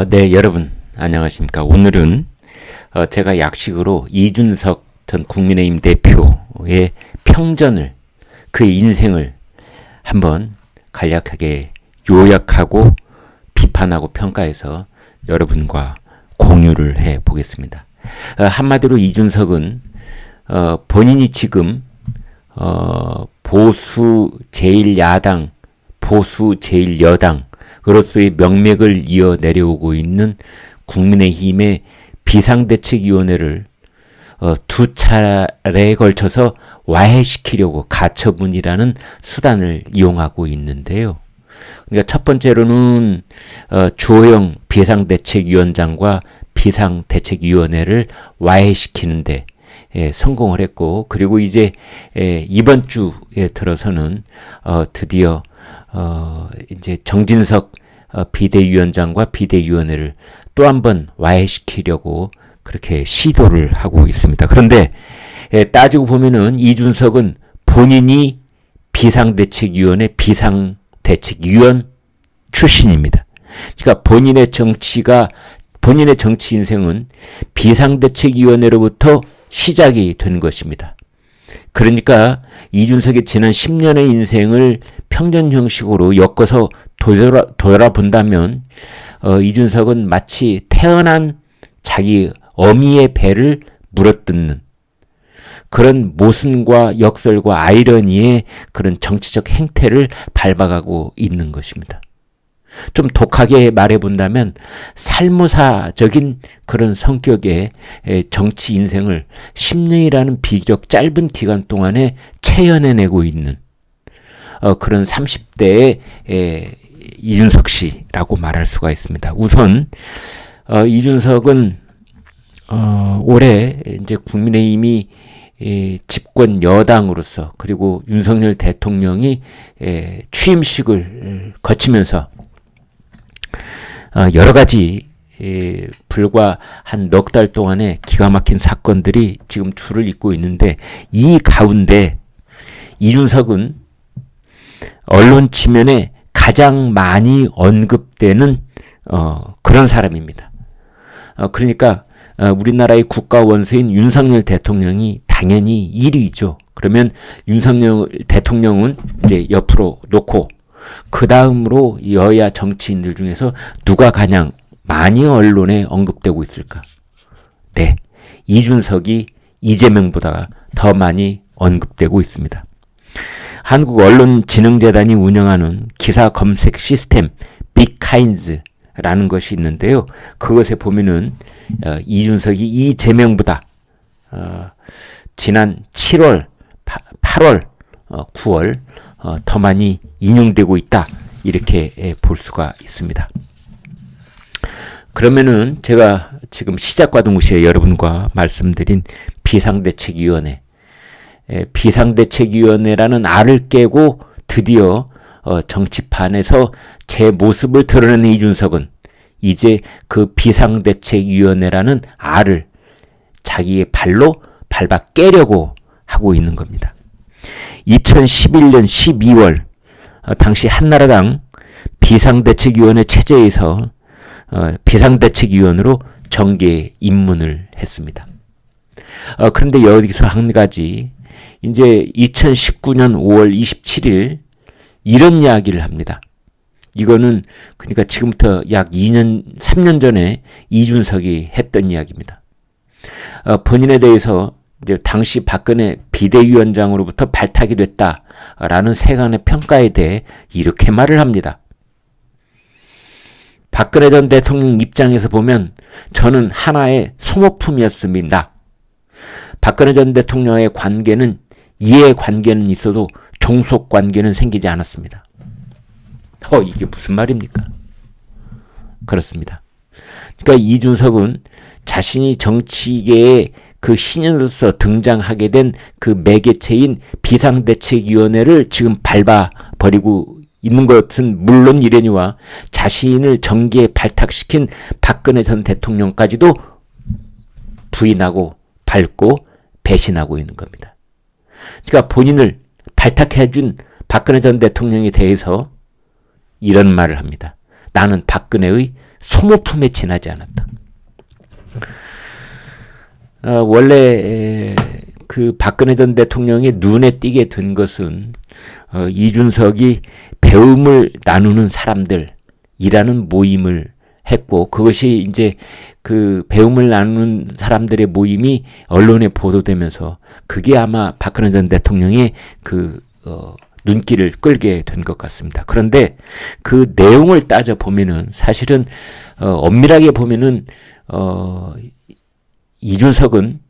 네, 여러분 안녕하십니까. 오늘은 제가 약식으로 이준석 전 국민의힘 대표의 평전을, 그의 인생을 한번 간략하게 요약하고 비판하고 평가해서 여러분과 공유를 해 보겠습니다. 한마디로 이준석은 본인이 지금 보수 제1야당, 보수 제1여당으로서의 명맥을 이어 내려오고 있는 국민의힘의 비상대책위원회를 두 차례에 걸쳐서 와해시키려고 가처분이라는 수단을 이용하고 있는데요. 그러니까 첫 번째로는 주호영 비상대책위원장과 비상대책위원회를 와해시키는데 성공을 했고, 그리고 이제 이번 주에 들어서는 드디어 이제 정진석 비대위원장과 비대위원회를 또 한 번 와해시키려고 그렇게 시도를 하고 있습니다. 그런데 따지고 보면은 이준석은 본인이 비상대책위원회 비상대책위원 출신입니다. 그러니까 본인의 정치 인생은 비상대책위원회로부터 시작이 된 것입니다. 그러니까 이준석의 지난 10년의 인생을 평전 형식으로 엮어서 돌아본다면 이준석은 마치 태어난 자기 어미의 배를 물어뜯는 그런 모순과 역설과 아이러니의 그런 정치적 행태를 밟아가고 있는 것입니다. 좀 독하게 말해본다면 살모사적인 그런 성격의 정치 인생을 10년이라는 비교적 짧은 기간 동안에 체현해내고 있는 그런 30대의 이준석 씨라고 말할 수가 있습니다. 우선 이준석은 올해 이제 국민의힘이 집권 여당으로서, 그리고 윤석열 대통령이 취임식을 거치면서 여러 가지 불과 한 넉 달 동안에 기가 막힌 사건들이 지금 줄을 잇고 있는데, 이 가운데 이준석은 언론 지면에 가장 많이 언급되는 그런 사람입니다. 그러니까 우리나라의 국가 원수인 윤석열 대통령이 당연히 1위죠. 그러면 윤석열 대통령은 이제 옆으로 놓고 그 다음으로 여야 정치인들 중에서 누가 가장 많이 언론에 언급되고 있을까? 네, 이준석이 이재명보다 더 많이 언급되고 있습니다. 한국언론진흥재단이 운영하는 기사 검색 시스템 빅카인즈라는 것이 있는데요. 그것에 보면은 이준석이 이재명보다 지난 7월, 8월, 9월 더 많이 인용되고 있다, 이렇게 볼 수가 있습니다. 그러면은 제가 지금 시작과 동시에 여러분과 말씀드린 비상대책위원회라는 알을 깨고 드디어 정치판에서 제 모습을 드러내는 이준석은 이제 그 비상대책위원회라는 알을 자기의 발로 밟아 깨려고 하고 있는 겁니다. 2011년 12월 당시 한나라당 비상대책위원회 체제에서 비상대책위원으로 정계 입문을 했습니다. 그런데 여기서 한 가지, 이제 2019년 5월 27일 이런 이야기를 합니다. 이거는 그러니까 지금부터 약 3년 전에 이준석이 했던 이야기입니다. 본인에 대해서 이제 당시 박근혜 비대위원장으로부터 발탁이 됐다라는 세간의 평가에 대해 이렇게 말을 합니다. 박근혜 전 대통령 입장에서 보면 저는 하나의 소모품이었습니다. 박근혜 전 대통령의 관계는 이해관계는 있어도 종속관계는 생기지 않았습니다. 이게 무슨 말입니까? 그렇습니다. 그러니까 이준석은 자신이 정치계의 그 신인으로서 등장하게 된 그 매개체인 비상대책위원회를 지금 밟아버리고 있는 것은 물론 이래니와 자신을 정계에 발탁시킨 박근혜 전 대통령까지도 부인하고 밟고 배신하고 있는 겁니다. 그러니까 본인을 발탁해준 박근혜 전 대통령에 대해서 이런 말을 합니다. 나는 박근혜의 소모품에 지나지 않았다. 원래 그 박근혜 전 대통령의 눈에 띄게 된 것은 이준석이 배움을 나누는 사람들이라는 모임을 했고, 그것이 이제 그 배움을 나누는 사람들의 모임이 언론에 보도되면서 그게 아마 박근혜 전 대통령의 그 눈길을 끌게 된 것 같습니다. 그런데 그 내용을 따져 보면은 사실은 엄밀하게 보면은 이준석은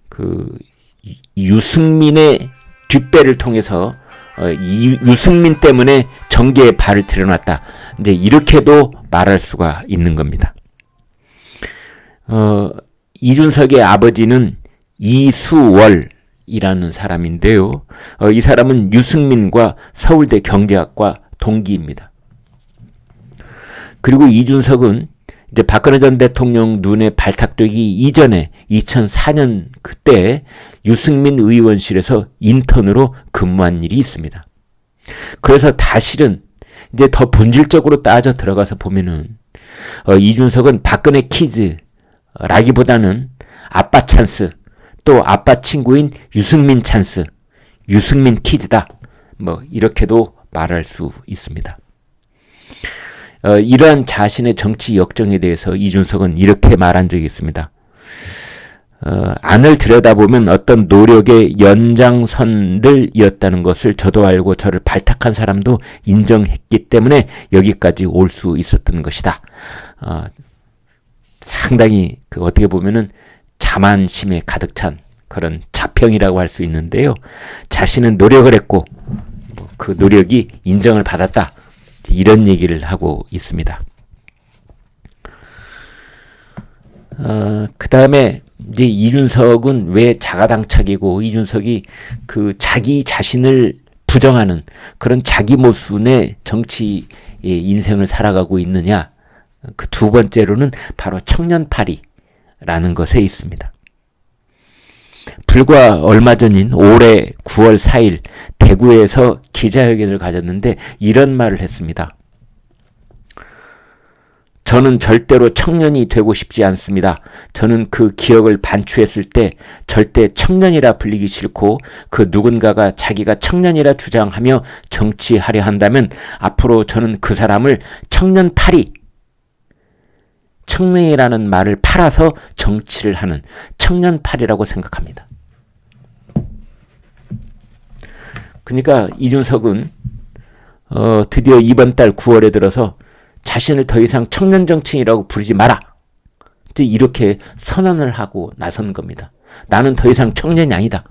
그 유승민의 뒷배를 통해서 유승민 때문에 정계에 발을 들여놨다. 이제 이렇게도 말할 수가 있는 겁니다. 이준석의 아버지는 이수월이라는 사람인데요. 이 사람은 유승민과 서울대 경제학과 동기입니다. 그리고 이준석은 이제 박근혜 전 대통령 눈에 발탁되기 이전에 2004년 그때 유승민 의원실에서 인턴으로 근무한 일이 있습니다. 그래서 사실은 이제 더 본질적으로 따져 들어가서 보면은 이준석은 박근혜 키즈라기보다는 아빠 찬스, 또 아빠 친구인 유승민 찬스, 유승민 키즈다. 뭐 이렇게도 말할 수 있습니다. 이러한 자신의 정치 역정에 대해서 이준석은 이렇게 말한 적이 있습니다. 안을 들여다보면 어떤 노력의 연장선들이었다는 것을 저도 알고 저를 발탁한 사람도 인정했기 때문에 여기까지 올 수 있었던 것이다. 상당히 어떻게 보면은 자만심에 가득 찬 그런 자평이라고 할 수 있는데요. 자신은 노력을 했고 그 노력이 인정을 받았다. 이런 얘기를 하고 있습니다. 그 다음에 이제 이준석은 왜 자가당착이고 이준석이 그 자기 자신을 부정하는 그런 자기 모순의 정치 인생을 살아가고 있느냐. 그 두 번째로는 바로 청년파리라는 것에 있습니다. 불과 얼마 전인 올해 9월 4일 대구에서 기자회견을 가졌는데 이런 말을 했습니다. 저는 절대로 청년이 되고 싶지 않습니다. 저는 그 기억을 반추했을 때 절대 청년이라 불리기 싫고 그 누군가가 자기가 청년이라 주장하며 정치하려 한다면 앞으로 저는 그 사람을 청년파리, 청년이라는 말을 팔아서 정치를 하는 청년파리라고 생각합니다. 그러니까 이준석은 드디어 이번 달 9월에 들어서 자신을 더 이상 청년 정치인이라고 부르지 마라. 이렇게 선언을 하고 나선 겁니다. 나는 더 이상 청년이 아니다.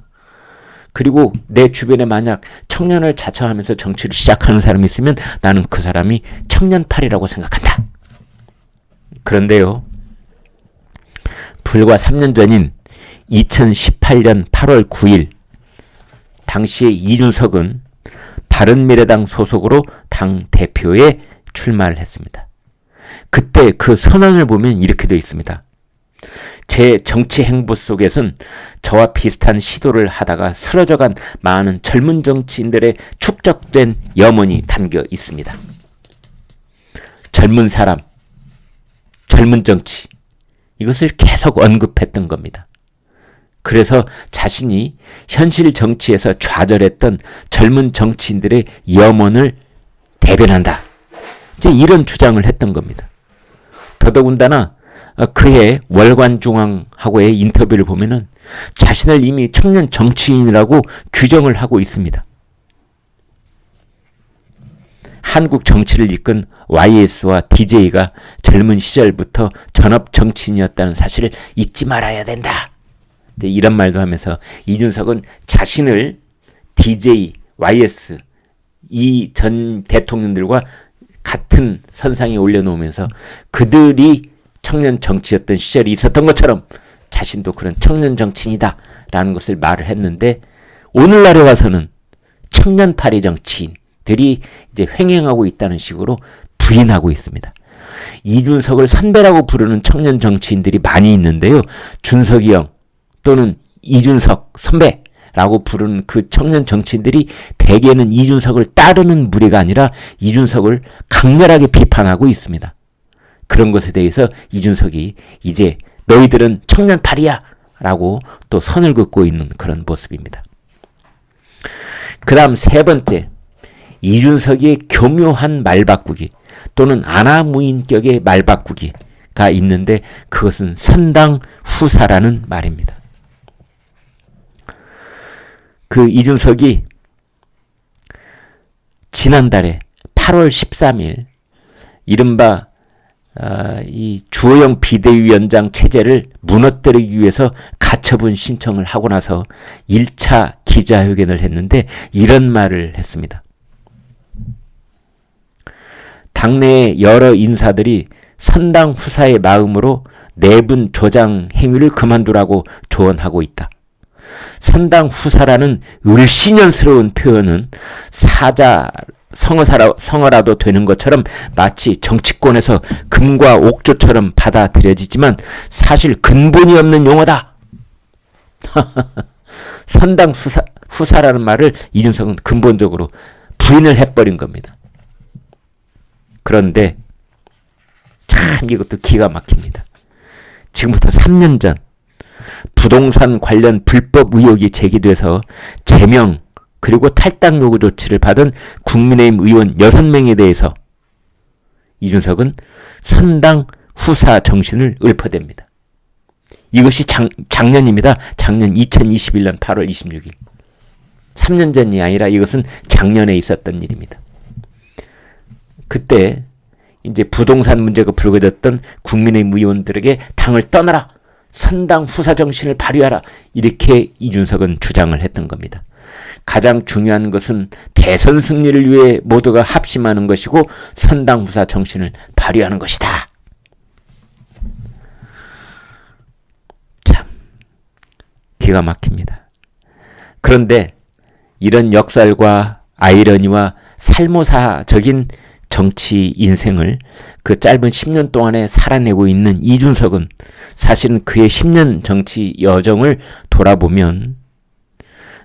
그리고 내 주변에 만약 청년을 자처하면서 정치를 시작하는 사람이 있으면 나는 그 사람이 청년파리라고 생각한다. 그런데요, 불과 3년 전인 2018년 8월 9일 당시에 이준석은 바른미래당 소속으로 당 대표에 출마를 했습니다. 그때 그 선언을 보면 이렇게 되어 있습니다. 제 정치 행보 속에선 저와 비슷한 시도를 하다가 쓰러져간 많은 젊은 정치인들의 축적된 염원이 담겨 있습니다. 젊은 사람, 젊은 정치, 이것을 계속 언급했던 겁니다. 그래서 자신이 현실 정치에서 좌절했던 젊은 정치인들의 염원을 대변한다. 이제 이런 주장을 했던 겁니다. 더더군다나 그해 월간중앙하고의 인터뷰를 보면은 자신을 이미 청년 정치인이라고 규정을 하고 있습니다. 한국 정치를 이끈 YS와 DJ가 젊은 시절부터 전업 정치인이었다는 사실을 잊지 말아야 된다. 이런 말도 하면서 이준석은 자신을 DJ, YS 이 전 대통령들과 같은 선상에 올려놓으면서 그들이 청년 정치였던 시절이 있었던 것처럼 자신도 그런 청년 정치인이다 라는 것을 말을 했는데, 오늘날에 와서는 청년파리 정치인들이 이제 횡행하고 있다는 식으로 부인하고 있습니다. 이준석을 선배라고 부르는 청년 정치인들이 많이 있는데요. 준석이 형 또는 이준석 선배라고 부르는 그 청년 정치인들이 대개는 이준석을 따르는 무리가 아니라 이준석을 강렬하게 비판하고 있습니다. 그런 것에 대해서 이준석이 이제 너희들은 청년팔이야 라고 또 선을 긋고 있는 그런 모습입니다. 그 다음 세 번째, 이준석의 교묘한 말바꾸기 또는 아나무인격의 말바꾸기가 있는데 그것은 선당후사라는 말입니다. 그 이준석이 지난달에 8월 13일 이른바 이 주호영 비대위원장 체제를 무너뜨리기 위해서 가처분 신청을 하고 나서 1차 기자회견을 했는데 이런 말을 했습니다. 당내의 여러 인사들이 선당 후사의 마음으로 내분 조장 행위를 그만두라고 조언하고 있다. 선당 후사라는 을씨년스러운 표현은 사자 성어라도 되는 것처럼 마치 정치권에서 금과 옥조처럼 받아들여지지만 사실 근본이 없는 용어다. 선당 후사라는 말을 이준석은 근본적으로 부인을 해버린 겁니다. 그런데 참 이것도 기가 막힙니다. 지금부터 3년 전 부동산 관련 불법 의혹이 제기돼서 제명 그리고 탈당 요구 조치를 받은 국민의힘 의원 6명에 대해서 이준석은 선당 후사 정신을 읊어댑니다. 이것이 작년입니다. 작년 2021년 8월 26일. 3년 전이 아니라 이것은 작년에 있었던 일입니다. 그때 이제 부동산 문제가 불거졌던 국민의힘 의원들에게 당을 떠나라. 선당 후사 정신을 발휘하라. 이렇게 이준석은 주장을 했던 겁니다. 가장 중요한 것은 대선 승리를 위해 모두가 합심하는 것이고 선당 후사 정신을 발휘하는 것이다. 참 기가 막힙니다. 그런데 이런 역설과 아이러니와 살모사적인 정치 인생을 그 짧은 10년 동안에 살아내고 있는 이준석은 사실은 그의 10년 정치 여정을 돌아보면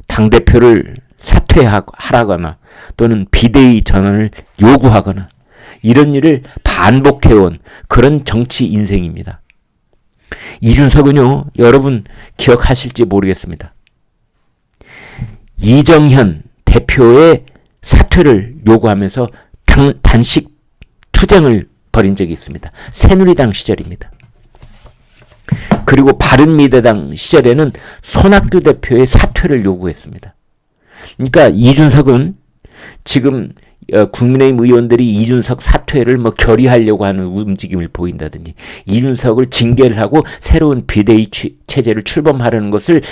당대표를 사퇴하라거나 또는 비대위 전환을 요구하거나 이런 일을 반복해온 그런 정치 인생입니다. 이준석은요, 여러분 기억하실지 모르겠습니다. 이정현 대표의 사퇴를 요구하면서 단식 투쟁을 벌인 적이 있습니다. 새누리당 시절입니다. 그리고 바른미래당 시절에는 손학규 대표의 사퇴를 요구했습니다. 그러니까 이준석은 지금 국민의힘 의원들이 이준석 사퇴를 결의하려고 하는 움직임을 보인다든지 이준석을 징계를 하고 새로운 비대위 체제를 출범하려는 것을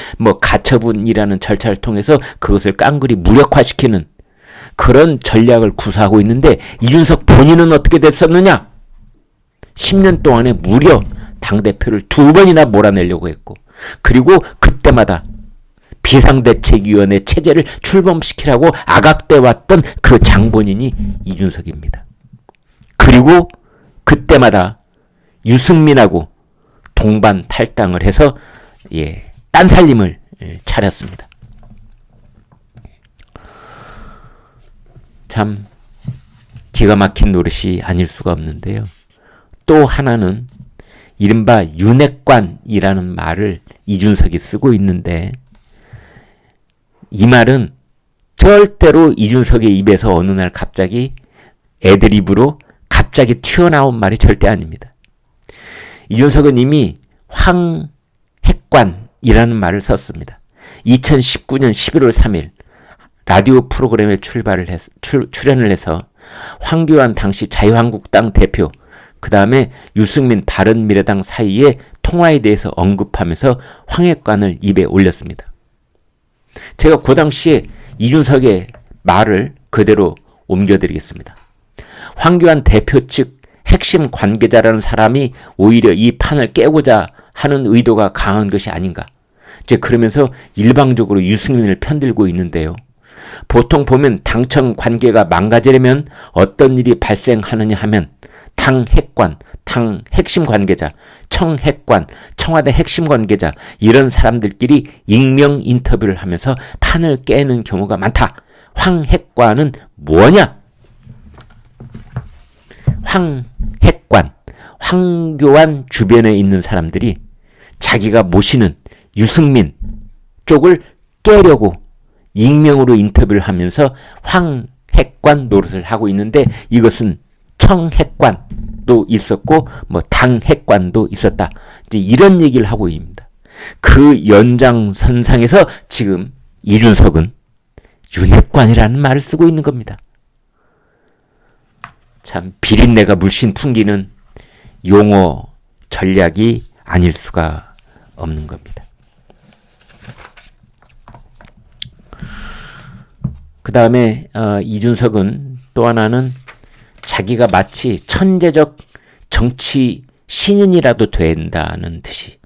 가처분이라는 절차를 통해서 그것을 깡그리 무력화시키는 그런 전략을 구사하고 있는데 이준석 본인은 어떻게 됐었느냐? 10년 동안에 무려 당대표를 2번이나 몰아내려고 했고 그리고 그때마다 비상대책위원회 체제를 출범시키라고 악악대왔던 그 장본인이 이준석입니다. 그리고 그때마다 유승민하고 동반 탈당을 해서 딴살림을 차렸습니다. 참 기가 막힌 노릇이 아닐 수가 없는데요. 또 하나는 이른바 윤핵관이라는 말을 이준석이 쓰고 있는데 이 말은 절대로 이준석의 입에서 어느 날 갑자기 애드립으로 갑자기 튀어나온 말이 절대 아닙니다. 이준석은 이미 황핵관이라는 말을 썼습니다. 2019년 11월 3일 라디오 프로그램에 출연을 해서 황교안 당시 자유한국당 대표 그 다음에 유승민 바른미래당 사이의 통화에 대해서 언급하면서 황핵관을 입에 올렸습니다. 제가 그 당시에 이준석의 말을 그대로 옮겨드리겠습니다. 황교안 대표 측 핵심 관계자라는 사람이 오히려 이 판을 깨고자 하는 의도가 강한 것이 아닌가. 이제 그러면서 일방적으로 유승민을 편들고 있는데요. 보통 보면 당청 관계가 망가지려면 어떤 일이 발생하느냐 하면 당 핵관, 당 핵심 관계자, 청핵관, 청와대 핵심 관계자 이런 사람들끼리 익명 인터뷰를 하면서 판을 깨는 경우가 많다. 황핵관은 뭐냐? 황교안 주변에 있는 사람들이 자기가 모시는 유승민 쪽을 깨려고 익명으로 인터뷰를 하면서 황핵관 노릇을 하고 있는데, 이것은 청핵관도 있었고 뭐 당핵관도 있었다. 이제 이런 얘기를 하고 있습니다. 그 연장선상에서 지금 이준석은 윤핵관이라는 말을 쓰고 있는 겁니다. 참 비린내가 물씬 풍기는 용어 전략이 아닐 수가 없는 겁니다. 그 다음에 이준석은 또 하나는 자기가 마치 천재적 정치 신인이라도 된다는 듯이,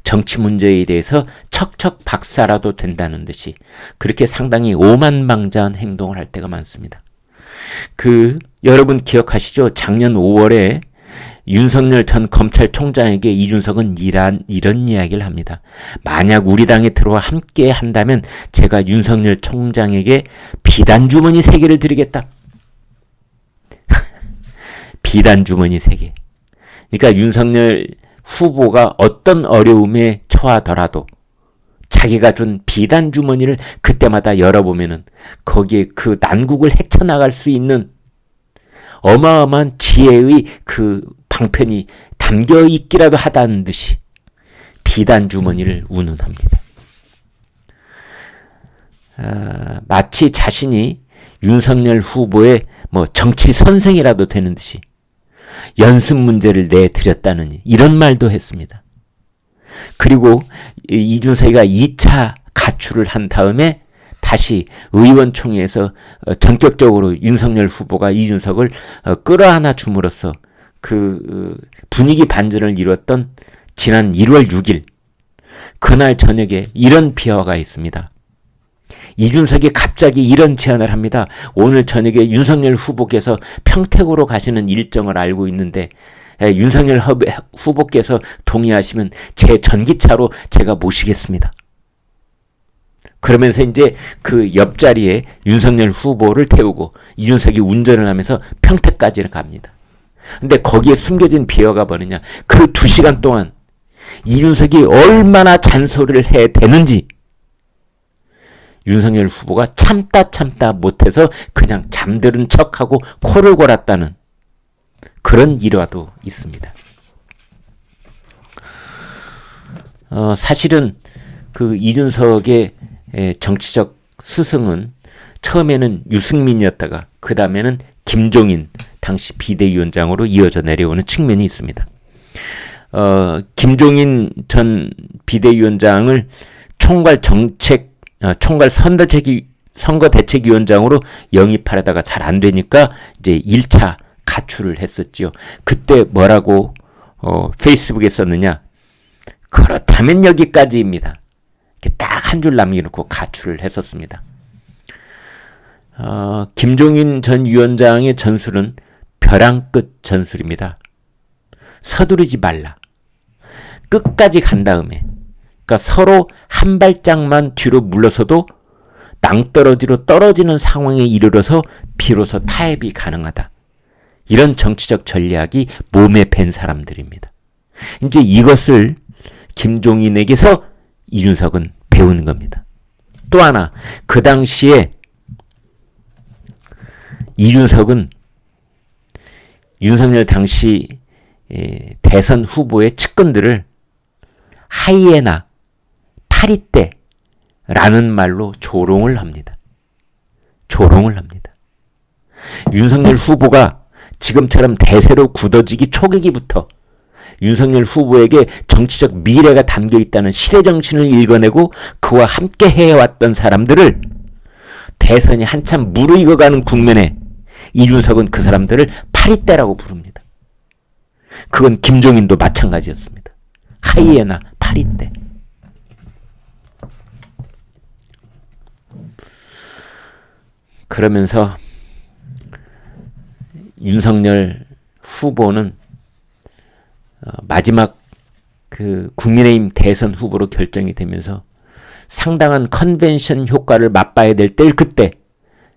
정치 문제에 대해서 척척 박사라도 된다는 듯이 그렇게 상당히 오만방자한 행동을 할 때가 많습니다. 여러분 기억하시죠? 작년 5월에 윤석열 전 검찰총장에게 이준석은 이런 이야기를 합니다. 만약 우리 당에 들어와 함께 한다면 제가 윤석열 총장에게 비단 주머니 3개를 드리겠다. 비단 주머니 3개. 그러니까 윤석열 후보가 어떤 어려움에 처하더라도 자기가 준 비단 주머니를 그때마다 열어보면은 거기에 그 난국을 헤쳐나갈 수 있는 어마어마한 지혜의 그 방편이 담겨 있기라도 하다는 듯이 비단 주머니를 운운합니다. 마치 자신이 윤석열 후보의 뭐 정치 선생이라도 되는 듯이 연습 문제를 내드렸다는 이런 말도 했습니다. 그리고 이준석이가 2차 가출을 한 다음에 다시 의원총회에서 전격적으로 윤석열 후보가 이준석을 끌어안아 줌으로써 그 분위기 반전을 이뤘던 지난 1월 6일 그날 저녁에 이런 비화가 있습니다. 이준석이 갑자기 이런 제안을 합니다. 오늘 저녁에 윤석열 후보께서 평택으로 가시는 일정을 알고 있는데 윤석열 후보께서 동의하시면 제 전기차로 제가 모시겠습니다. 그러면서 이제 그 옆자리에 윤석열 후보를 태우고 이준석이 운전을 하면서 평택까지 갑니다. 근데 거기에 숨겨진 비화가 뭐느냐. 그 2시간 동안 이준석이 얼마나 잔소리를 해대는지 윤석열 후보가 참다 못해서 그냥 잠드는 척하고 코를 골았다는 그런 일화도 있습니다. 사실은 그 이준석의 정치적 스승은 처음에는 유승민이었다가 그 다음에는 김종인 당시 비대위원장으로 이어져 내려오는 측면이 있습니다. 김종인 전 비대위원장을 총괄 선거대책위원장으로 영입하려다가 잘 안 되니까 이제 1차 가출을 했었지요. 그때 뭐라고 페이스북에 썼느냐. 그렇다면 여기까지입니다. 이렇게 딱 한 줄 남겨놓고 가출을 했었습니다. 김종인 전 위원장의 전술은 벼랑 끝 전술입니다. 서두르지 말라. 끝까지 간 다음에, 그러니까 서로 한 발짝만 뒤로 물러서도 낭떠러지로 떨어지는 상황에 이르러서 비로소 타협이 가능하다. 이런 정치적 전략이 몸에 밴 사람들입니다. 이제 이것을 김종인에게서 이준석은 배우는 겁니다. 또 하나, 그 당시에 이준석은 윤석열 당시 대선 후보의 측근들을 하이에나, 파리떼라는 말로 조롱을 합니다. 윤석열 후보가 지금처럼 대세로 굳어지기 초기부터 윤석열 후보에게 정치적 미래가 담겨 있다는 시대 정신을 읽어내고 그와 함께 해왔던 사람들을 대선이 한참 무르익어가는 국면에 이준석은 그 사람들을 파리떼라고 부릅니다. 그건 김종인도 마찬가지였습니다. 하이에나, 파리떼. 그러면서 윤석열 후보는 마지막 그 국민의힘 대선 후보로 결정이 되면서 상당한 컨벤션 효과를 맛봐야 될 때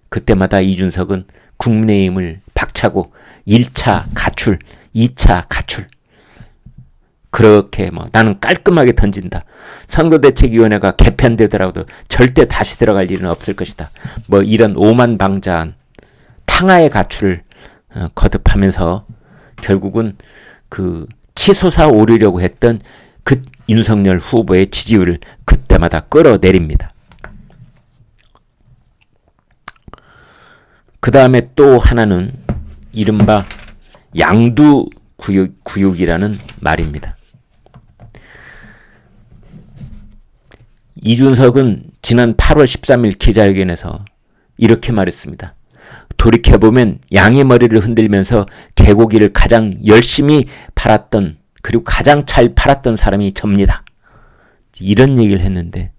그때마다 이준석은 국민의힘을 박차고 1차 가출, 2차 가출 그렇게 뭐 나는 깔끔하게 던진다. 선거대책위원회가 개편되더라도 절대 다시 들어갈 일은 없을 것이다. 뭐 이런 오만방자한 탕하의 가출을 거듭하면서 결국은 그 치솟아 오르려고 했던 그 윤석열 후보의 지지율을 그때마다 끌어내립니다. 그 다음에 또 하나는 이른바 양두구육이라는 말입니다. 이준석은 지난 8월 13일 기자회견에서 이렇게 말했습니다. 돌이켜보면 양의 머리를 흔들면서 개고기를 가장 열심히 팔았던, 그리고 가장 잘 팔았던 사람이 접니다. 이런 얘기를 했는데,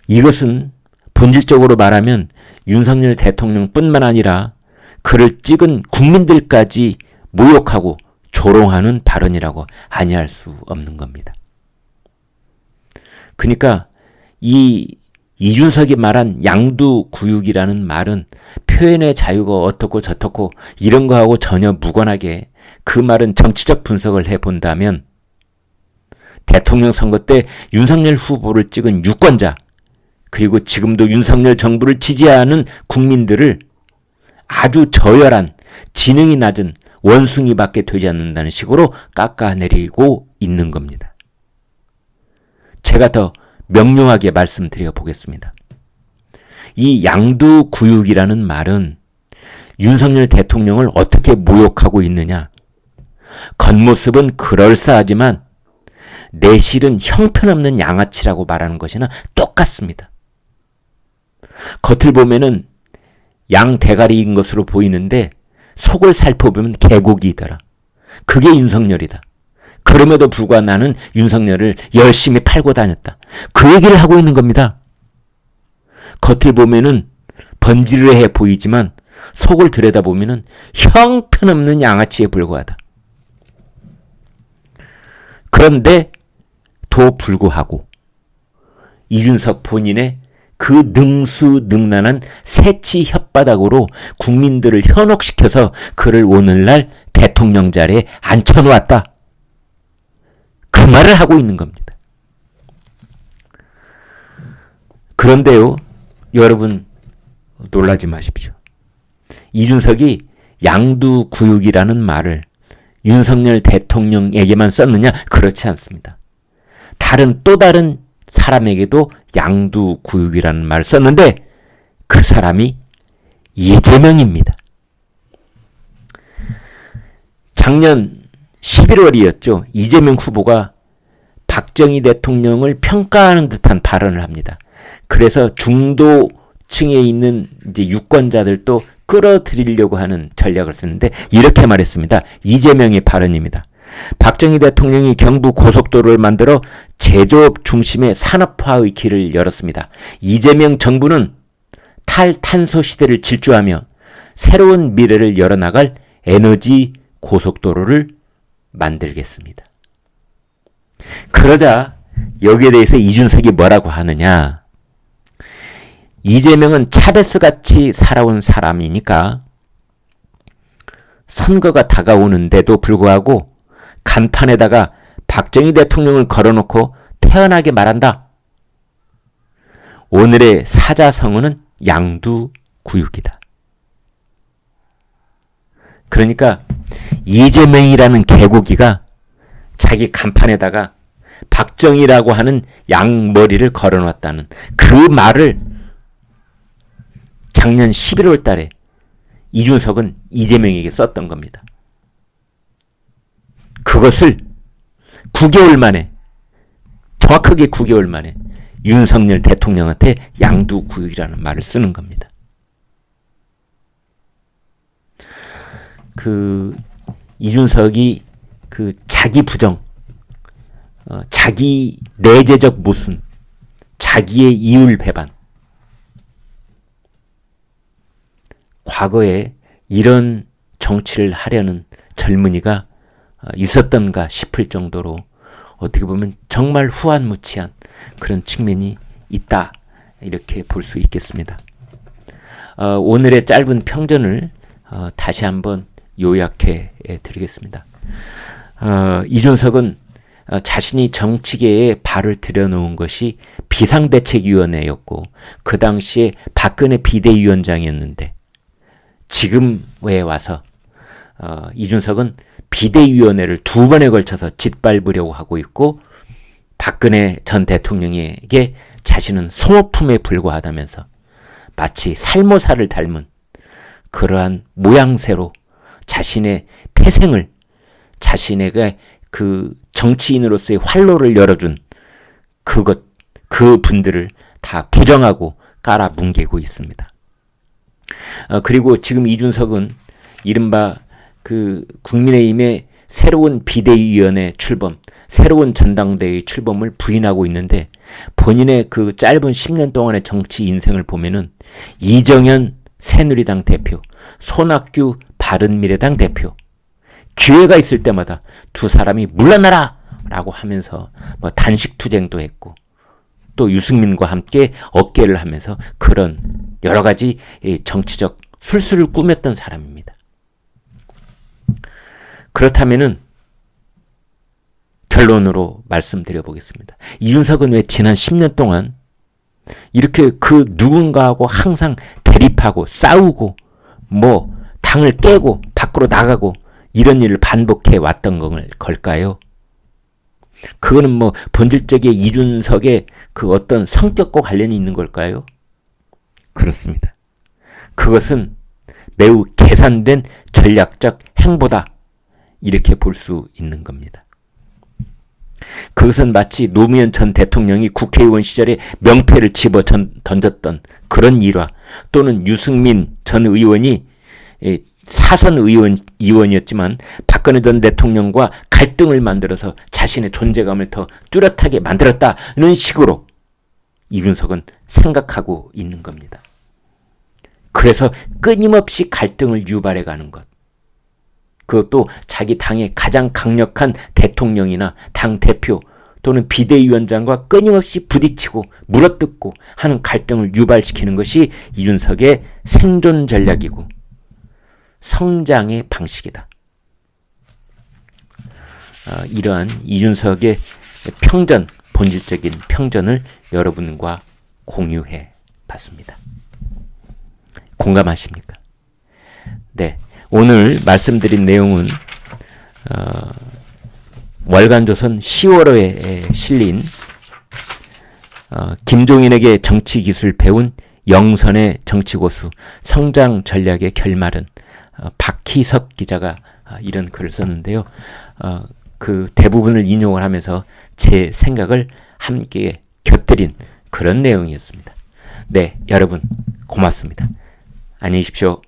이것은 본질적으로 말하면 윤석열 대통령뿐만 아니라 그를 찍은 국민들까지 모욕하고 조롱하는 발언이라고 아니할 수 없는 겁니다. 그러니까 이준석이 말한 양두구육이라는 말은 표현의 자유가 어떻고 저떻고 이런 거하고 전혀 무관하게 그 말은 정치적 분석을 해본다면 대통령 선거 때 윤석열 후보를 찍은 유권자, 그리고 지금도 윤석열 정부를 지지하는 국민들을 아주 저열한, 지능이 낮은 원숭이밖에 되지 않는다는 식으로 깎아내리고 있는 겁니다. 제가 더 명료하게 말씀드려 보겠습니다. 이 양두구육이라는 말은 윤석열 대통령을 어떻게 모욕하고 있느냐. 겉모습은 그럴싸하지만 내실은 형편없는 양아치라고 말하는 것이나 똑같습니다. 겉을 보면은 양 대가리인 것으로 보이는데 속을 살펴보면 개고기더라. 그게 윤석열이다. 그럼에도 불구하고 나는 윤석열을 열심히 팔고 다녔다. 그 얘기를 하고 있는 겁니다. 겉을 보면은 번지르해 보이지만 속을 들여다보면은 형편없는 양아치에 불과하다. 그런데도 불구하고 이준석 본인의 그 능수능란한 새치 혓바닥으로 국민들을 현혹시켜서 그를 오늘날 대통령 자리에 앉혀놓았다. 그 말을 하고 있는 겁니다. 그런데요, 여러분 놀라지 마십시오. 이준석이 양두구육이라는 말을 윤석열 대통령에게만 썼느냐? 그렇지 않습니다. 또 다른 사람에게도 양두구육이라는 말을 썼는데 그 사람이 이재명입니다. 작년 11월이었죠. 이재명 후보가 박정희 대통령을 평가하는 듯한 발언을 합니다. 그래서 중도층에 있는 이제 유권자들도 끌어들이려고 하는 전략을 쓰는데 이렇게 말했습니다. 이재명의 발언입니다. 박정희 대통령이 경부 고속도로를 만들어 제조업 중심의 산업화의 길을 열었습니다. 이재명 정부는 탈탄소 시대를 질주하며 새로운 미래를 열어나갈 에너지 고속도로를 만들겠습니다. 그러자 여기에 대해서 이준석이 뭐라고 하느냐. 이재명은 차베스같이 살아온 사람이니까 선거가 다가오는데도 불구하고 간판에다가 박정희 대통령을 걸어놓고 태연하게 말한다. 오늘의 사자성어는 양두구육이다. 그러니까 이재명이라는 개고기가 자기 간판에다가 박정희라고 하는 양머리를 걸어놨다는 그 말을 작년 11월 달에 이준석은 이재명에게 썼던 겁니다. 그것을 9개월 만에, 정확하게 9개월 만에 윤석열 대통령한테 양두구육이라는 말을 쓰는 겁니다. 이준석이 자기 부정, 자기 내재적 모순, 자기의 이율 배반, 과거에 이런 정치를 하려는 젊은이가 있었던가 싶을 정도로 어떻게 보면 정말 후한무치한 그런 측면이 있다, 이렇게 볼 수 있겠습니다. 오늘의 짧은 평전을 다시 한번 요약해 드리겠습니다. 이준석은 자신이 정치계에 발을 들여놓은 것이 비상대책위원회였고 그 당시에 박근혜 비대위원장이었는데 지금에 와서 이준석은 비대위원회를 2번에 걸쳐서 짓밟으려고 하고 있고 박근혜 전 대통령에게 자신은 소모품에 불과하다면서 마치 살모사를 닮은 그러한 모양새로 자신의 태생을 자신에게 그 정치인으로서의 활로를 열어준 그 분들을 다 부정하고 깔아뭉개고 있습니다. 그리고 지금 이준석은 이른바 그 국민의힘의 새로운 비대위원회 출범, 새로운 전당대회 출범을 부인하고 있는데 본인의 그 짧은 10년 동안의 정치 인생을 보면은 이정현 새누리당 대표, 손학규 바른미래당 대표, 기회가 있을 때마다 두 사람이 물러나라! 라고 하면서 뭐 단식투쟁도 했고 또 유승민과 함께 어깨를 하면서 그런 여러 가지 정치적 술수를 꾸몄던 사람입니다. 그렇다면은 결론으로 말씀드려 보겠습니다. 이준석은 왜 지난 10년 동안 이렇게 그 누군가하고 항상 대립하고 싸우고 뭐 당을 깨고 밖으로 나가고 이런 일을 반복해 왔던 걸까요? 그거는 뭐 본질적인 이준석의 그 어떤 성격과 관련이 있는 걸까요? 그렇습니다. 그것은 매우 계산된 전략적 행보다 이렇게 볼 수 있는 겁니다. 그것은 마치 노무현 전 대통령이 국회의원 시절에 명패를 집어 던졌던 그런 일화 또는 유승민 전 의원이 사선 의원이었지만 박근혜 전 대통령과 갈등을 만들어서 자신의 존재감을 더 뚜렷하게 만들었다는 식으로 이준석은 생각하고 있는 겁니다. 그래서 끊임없이 갈등을 유발해가는 것. 그것도 자기 당의 가장 강력한 대통령이나 당대표 또는 비대위원장과 끊임없이 부딪히고 물어뜯고 하는 갈등을 유발시키는 것이 이준석의 생존 전략이고 성장의 방식이다. 이러한 이준석의 평전, 본질적인 평전을 여러분과 공유해 봤습니다. 공감하십니까? 네. 오늘 말씀드린 내용은 월간조선 10월호에 실린 김종인에게 정치기술 배운 영선의 정치고수 성장 전략의 결말은 박희섭 기자가 이런 글을 썼는데요. 그 대부분을 인용을 하면서 제 생각을 함께 곁들인 그런 내용이었습니다. 네, 여러분 고맙습니다. 안녕히 계십시오.